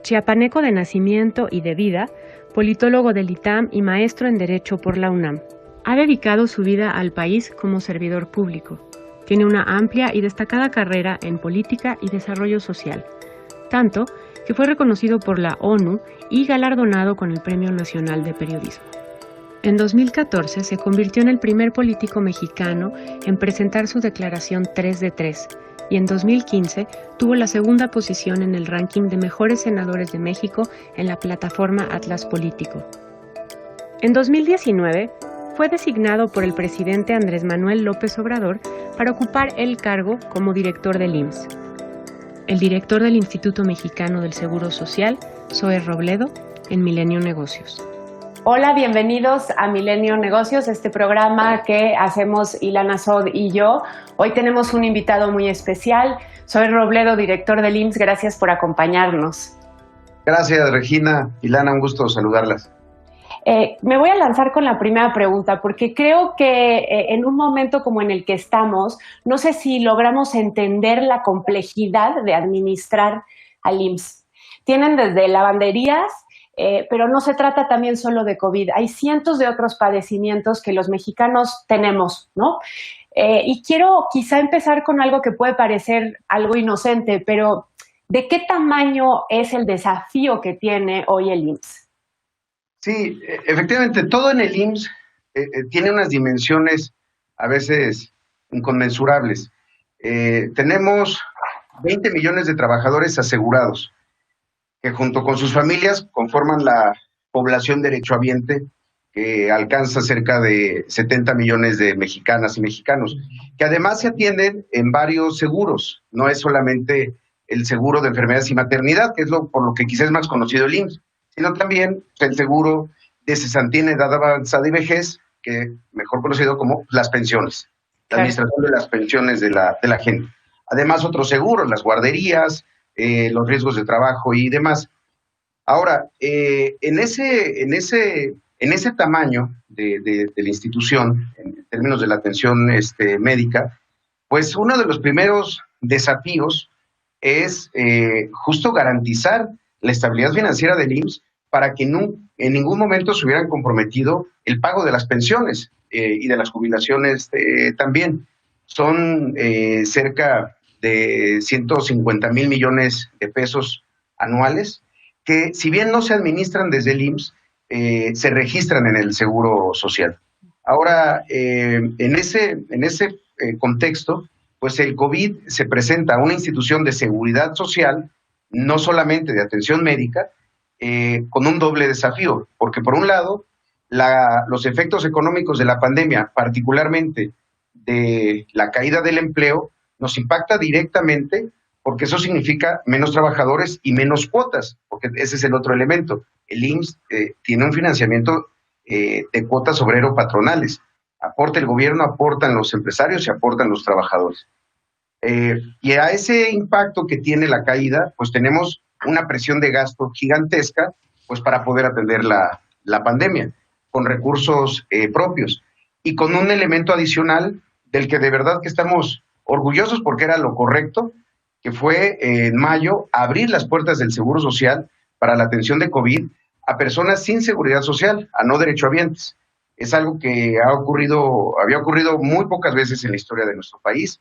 Chiapaneco de nacimiento y de vida, politólogo del ITAM y maestro en Derecho por la UNAM. Ha dedicado su vida al país como servidor público. Tiene una amplia y destacada carrera en política y desarrollo social, tanto que fue reconocido por la ONU y galardonado con el Premio Nacional de Periodismo. En 2014 se convirtió en el primer político mexicano en presentar su declaración 3 de 3 y en 2015 tuvo la segunda posición en el ranking de mejores senadores de México en la plataforma Atlas Político. En 2019 fue designado por el presidente Andrés Manuel López Obrador para ocupar el cargo como director del IMSS. El director del Instituto Mexicano del Seguro Social, Zoe Robledo, en Milenio Negocios. Hola, bienvenidos a Milenio Negocios, este programa que hacemos Ilana Sod y yo. Hoy tenemos un invitado muy especial, Zoe Robledo, director del IMSS. Gracias por acompañarnos. Gracias, Regina. Ilana, un gusto saludarlas. Me voy a lanzar con la primera pregunta, porque creo que en un momento como en el que estamos, no sé si logramos entender la complejidad de administrar al IMSS. Tienen desde lavanderías, pero no se trata también solo de COVID. Hay cientos de otros padecimientos que los mexicanos tenemos, ¿no? Y quiero quizá empezar con algo que puede parecer algo inocente, pero ¿de qué tamaño es el desafío que tiene hoy el IMSS? Sí, efectivamente, todo en el IMSS tiene unas dimensiones a veces inconmensurables. Tenemos 20 millones de trabajadores asegurados, que junto con sus familias conforman la población derechohabiente, que alcanza cerca de 70 millones de mexicanas y mexicanos, que además se atienden en varios seguros. No es solamente el seguro de enfermedades y maternidad, que es por lo que quizás es más conocido el IMSS, sino también el seguro de cesantía en edad avanzada y vejez, que mejor conocido como las pensiones, la administración de las pensiones de la gente. Además, otros seguros, las guarderías, los riesgos de trabajo y demás. Ahora, en ese tamaño de la institución, en términos de la atención médica, pues uno de los primeros desafíos es justo garantizar la estabilidad financiera del IMSS para que en ningún momento se hubieran comprometido el pago de las pensiones y de las jubilaciones también. Son cerca de 150,000 millones de pesos anuales que, si bien no se administran desde el IMSS, se registran en el Seguro Social. Ahora, en ese contexto, pues el COVID se presenta a una institución de seguridad social, no solamente de atención médica, con un doble desafío, porque por un lado, los efectos económicos de la pandemia, particularmente de la caída del empleo, nos impacta directamente, porque eso significa menos trabajadores y menos cuotas, porque ese es el otro elemento. El IMSS tiene un financiamiento de cuotas obrero-patronales. Aporta el gobierno, aportan los empresarios y aportan los trabajadores. Y a ese impacto que tiene la caída, pues tenemos una presión de gasto gigantesca, pues para poder atender la pandemia, con recursos propios. Y con un elemento adicional del que de verdad que estamos orgullosos, porque era lo correcto, que fue en mayo abrir las puertas del Seguro Social para la atención de COVID a personas sin seguridad social, a no derechohabientes. Es algo que había ocurrido muy pocas veces en la historia de nuestro país.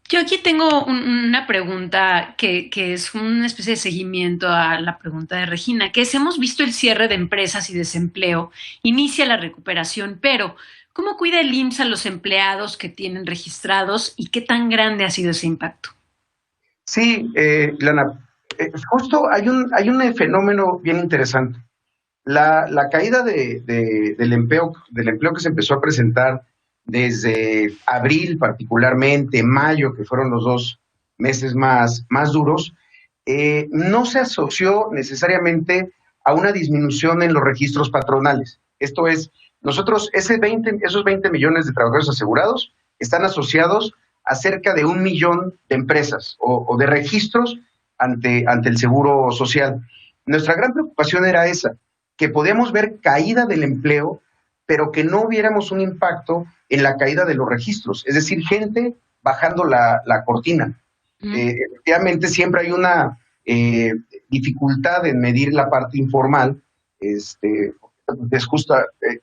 Yo aquí tengo una pregunta que es una especie de seguimiento a la pregunta de Regina, que es: hemos visto el cierre de empresas y desempleo, inicia la recuperación, pero ¿cómo cuida el IMSS a los empleados que tienen registrados y qué tan grande ha sido ese impacto? Sí, Lana, justo hay un fenómeno bien interesante. La caída del empleo que se empezó a presentar desde abril, particularmente mayo, que fueron los 2 meses más duros, no se asoció necesariamente a una disminución en los registros patronales. Esto es, nosotros esos 20 millones de trabajadores asegurados están asociados a cerca de 1 millón de empresas o de registros ante el Seguro Social. Nuestra gran preocupación era esa, que podíamos ver caída del empleo, pero que no viéramos un impacto en la caída de los registros, es decir, gente bajando la cortina. Efectivamente, siempre hay una dificultad en medir la parte informal, es justo,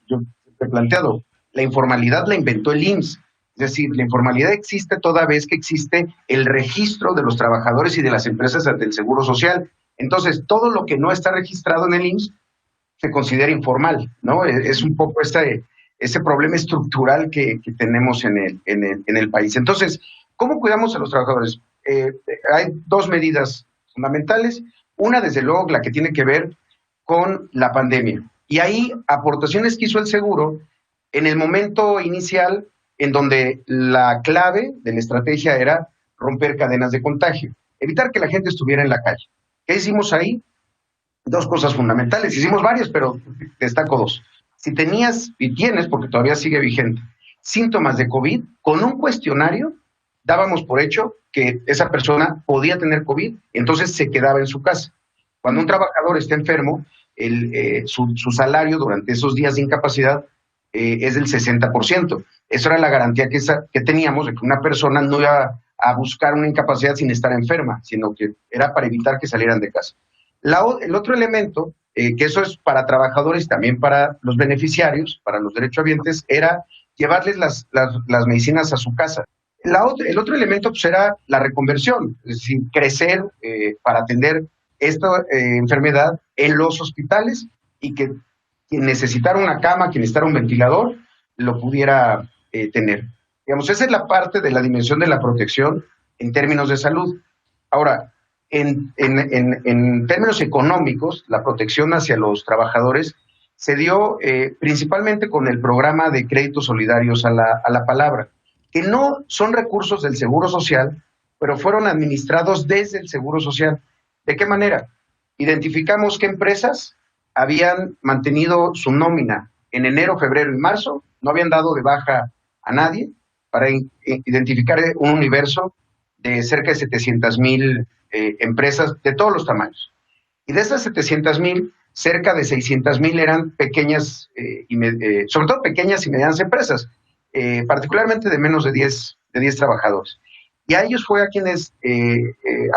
yo te he planteado, la informalidad la inventó el IMSS. Es decir, la informalidad existe toda vez que existe el registro de los trabajadores y de las empresas ante el Seguro Social. Entonces, todo lo que no está registrado en el IMSS se considera informal, ¿no? Es un poco ese problema estructural que tenemos en el país. Entonces, ¿cómo cuidamos a los trabajadores? Hay dos medidas fundamentales. Una, desde luego, la que tiene que ver con la pandemia. Y ahí, aportaciones que hizo el seguro en el momento inicial, en donde la clave de la estrategia era romper cadenas de contagio, evitar que la gente estuviera en la calle. ¿Qué hicimos ahí? Dos cosas fundamentales. Hicimos varias, pero destaco dos. Si tenías, y tienes, porque todavía sigue vigente, síntomas de COVID, con un cuestionario dábamos por hecho que esa persona podía tener COVID, entonces se quedaba en su casa. Cuando un trabajador está enfermo, su salario durante esos días de incapacidad es del 60%. Eso era la garantía que teníamos de que una persona no iba a buscar una incapacidad sin estar enferma, sino que era para evitar que salieran de casa. El otro elemento, que eso es para trabajadores, también para los beneficiarios, para los derechohabientes, era llevarles las medicinas a su casa. El otro elemento pues, era la reconversión, es decir, crecer para atender esta enfermedad en los hospitales y que quien necesitara una cama, quien necesitara un ventilador, lo pudiera tener. Digamos, esa es la parte de la dimensión de la protección en términos de salud. Ahora, en términos económicos, la protección hacia los trabajadores se dio principalmente con el programa de créditos solidarios a la palabra, que no son recursos del Seguro Social, pero fueron administrados desde el Seguro Social. ¿De qué manera? Identificamos qué empresas habían mantenido su nómina en enero, febrero y marzo, no habían dado de baja a nadie, para identificar un universo de cerca de 700,000 empresas de todos los tamaños. Y de esas 700,000, cerca de 600,000 eran pequeñas, sobre todo pequeñas y medianas empresas, particularmente de menos de 10 trabajadores. Y a ellos fue a quienes,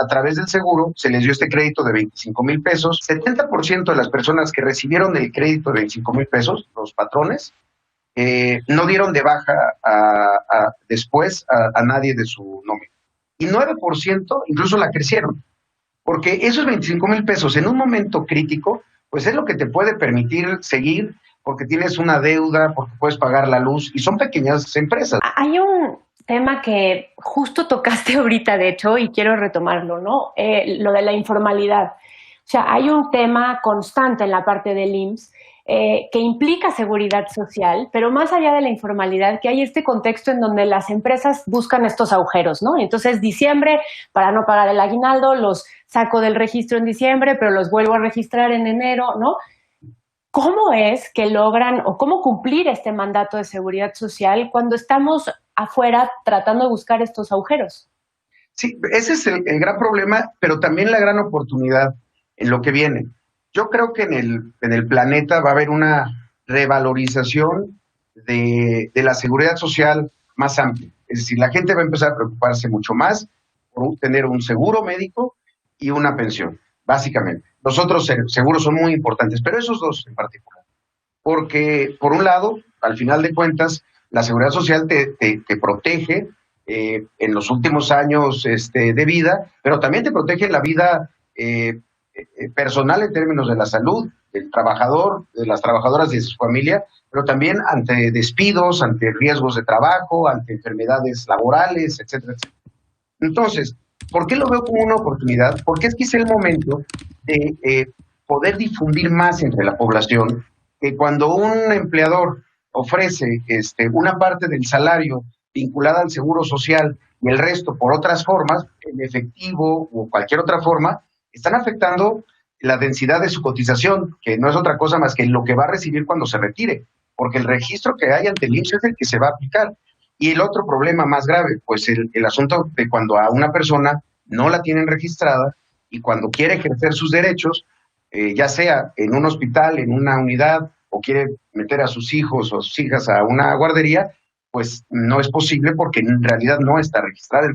a través del seguro, se les dio este crédito de 25,000 pesos. 70% de las personas que recibieron el crédito de 25,000 pesos, los patrones, no dieron de baja después a nadie de su nómina. Y 9% incluso la crecieron. Porque esos 25,000 pesos en un momento crítico, pues es lo que te puede permitir seguir, porque tienes una deuda, porque puedes pagar la luz, y son pequeñas empresas. Hay un tema que justo tocaste ahorita, de hecho, y quiero retomarlo, ¿no? Lo de la informalidad. O sea, hay un tema constante en la parte del IMSS que implica seguridad social, pero más allá de la informalidad, que hay este contexto en donde las empresas buscan estos agujeros, ¿no? Entonces, diciembre, para no pagar el aguinaldo, los saco del registro en diciembre, pero los vuelvo a registrar en enero, ¿no? ¿Cómo es que logran o cómo cumplir este mandato de seguridad social cuando estamos afuera tratando de buscar estos agujeros? Sí, ese es el gran problema, pero también la gran oportunidad en lo que viene. Yo creo que en el planeta va a haber una revalorización de la seguridad social más amplia. Es decir, la gente va a empezar a preocuparse mucho más por tener un seguro médico y una pensión, básicamente. Los otros seguros son muy importantes, pero esos dos en particular. Porque, por un lado, al final de cuentas, la seguridad social te protege en los últimos años de vida, pero también te protege en la vida personal en términos de la salud del trabajador, de las trabajadoras y de su familia, pero también ante despidos, ante riesgos de trabajo, ante enfermedades laborales, etcétera, etcétera. Entonces, ¿por qué lo veo como una oportunidad? Porque es que es el momento de poder difundir más entre la población que cuando un empleador ofrece una parte del salario vinculada al seguro social y el resto por otras formas, en efectivo o cualquier otra forma, están afectando la densidad de su cotización, que no es otra cosa más que lo que va a recibir cuando se retire, porque el registro que hay ante el IMSS es el que se va a aplicar. Y el otro problema más grave, pues el asunto de cuando a una persona no la tienen registrada y cuando quiere ejercer sus derechos, ya sea en un hospital, en una unidad, o quiere meter a sus hijos o sus hijas a una guardería, pues no es posible porque en realidad no está registrada.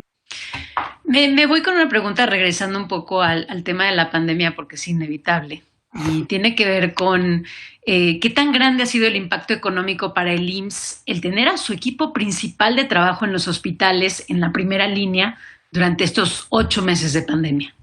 Me voy con una pregunta regresando un poco al tema de la pandemia porque es inevitable y tiene que ver con qué tan grande ha sido el impacto económico para el IMSS el tener a su equipo principal de trabajo en los hospitales en la primera línea durante estos 8 meses de pandemia.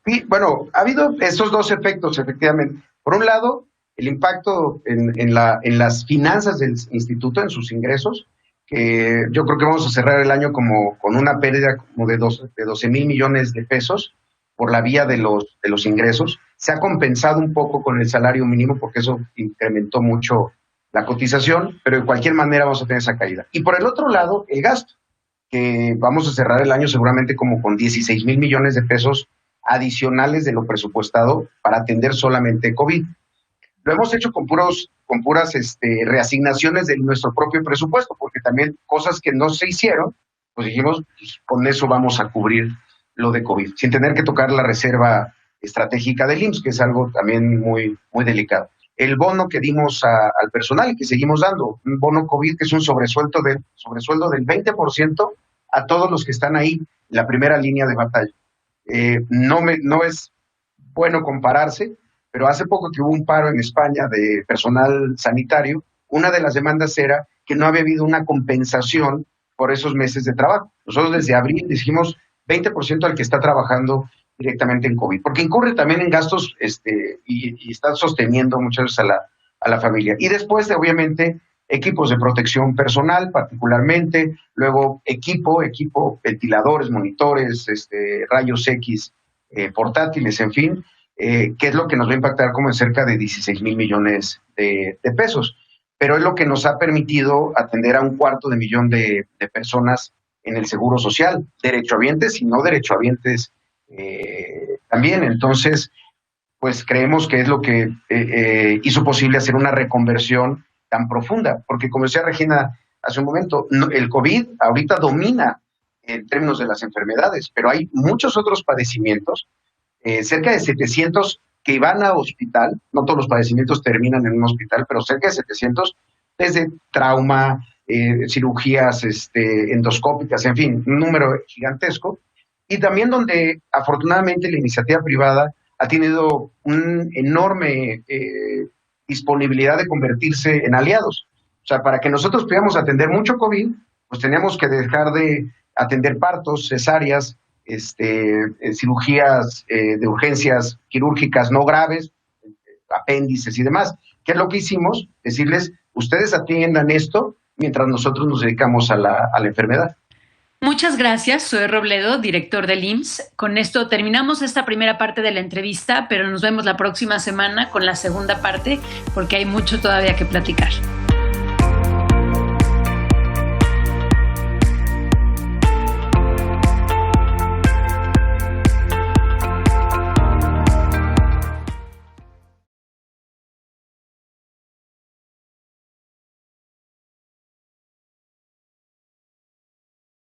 Sí, bueno, ha habido esos dos efectos, efectivamente. Por un lado, el impacto en las finanzas del instituto, en sus ingresos, que yo creo que vamos a cerrar el año como con una pérdida como de 12,000 millones de pesos por la vía de los ingresos. Se ha compensado un poco con el salario mínimo porque eso incrementó mucho la cotización, pero de cualquier manera vamos a tener esa caída. Y por el otro lado, el gasto, que vamos a cerrar el año seguramente como con 16,000 millones de pesos adicionales de lo presupuestado para atender solamente COVID. Lo hemos hecho con puras reasignaciones de nuestro propio presupuesto, porque también cosas que no se hicieron, pues dijimos, pues con eso vamos a cubrir lo de COVID, sin tener que tocar la reserva estratégica del IMSS, que es algo también muy, muy delicado. El bono que dimos al personal y que seguimos dando, un bono COVID que es un sobresueldo del 20% a todos los que están ahí en la primera línea de batalla. No es bueno compararse, pero hace poco que hubo un paro en España de personal sanitario, una de las demandas era que no había habido una compensación por esos meses de trabajo. Nosotros desde abril dijimos 20% al que está trabajando directamente en COVID, porque incurre también en gastos y está sosteniendo muchas veces a la familia. Y después, obviamente, equipos de protección personal, particularmente, luego equipo, ventiladores, monitores, rayos X, portátiles, en fin, que es lo que nos va a impactar como en cerca de 16,000 millones de pesos. Pero es lo que nos ha permitido atender a 250,000 de personas en el Seguro Social, derechohabientes y no derechohabientes también. Entonces, pues creemos que es lo que hizo posible hacer una reconversión tan profunda, porque como decía Regina hace un momento, el COVID ahorita domina en términos de las enfermedades, pero hay muchos otros padecimientos, cerca de 700 que van a hospital, no todos los padecimientos terminan en un hospital, pero cerca de 700, desde trauma, cirugías endoscópicas, en fin, un número gigantesco, y también donde afortunadamente la iniciativa privada ha tenido una enorme disponibilidad de convertirse en aliados. O sea, para que nosotros pudiéramos atender mucho COVID, pues teníamos que dejar de atender partos, cesáreas, cirugías de urgencias quirúrgicas no graves, apéndices y demás. ¿Qué es lo que hicimos? Decirles, ustedes atiendan esto mientras nosotros nos dedicamos a la enfermedad. Muchas gracias, soy Robledo, director del IMSS. Con esto terminamos esta primera parte de la entrevista, pero nos vemos la próxima semana con la segunda parte porque hay mucho todavía que platicar.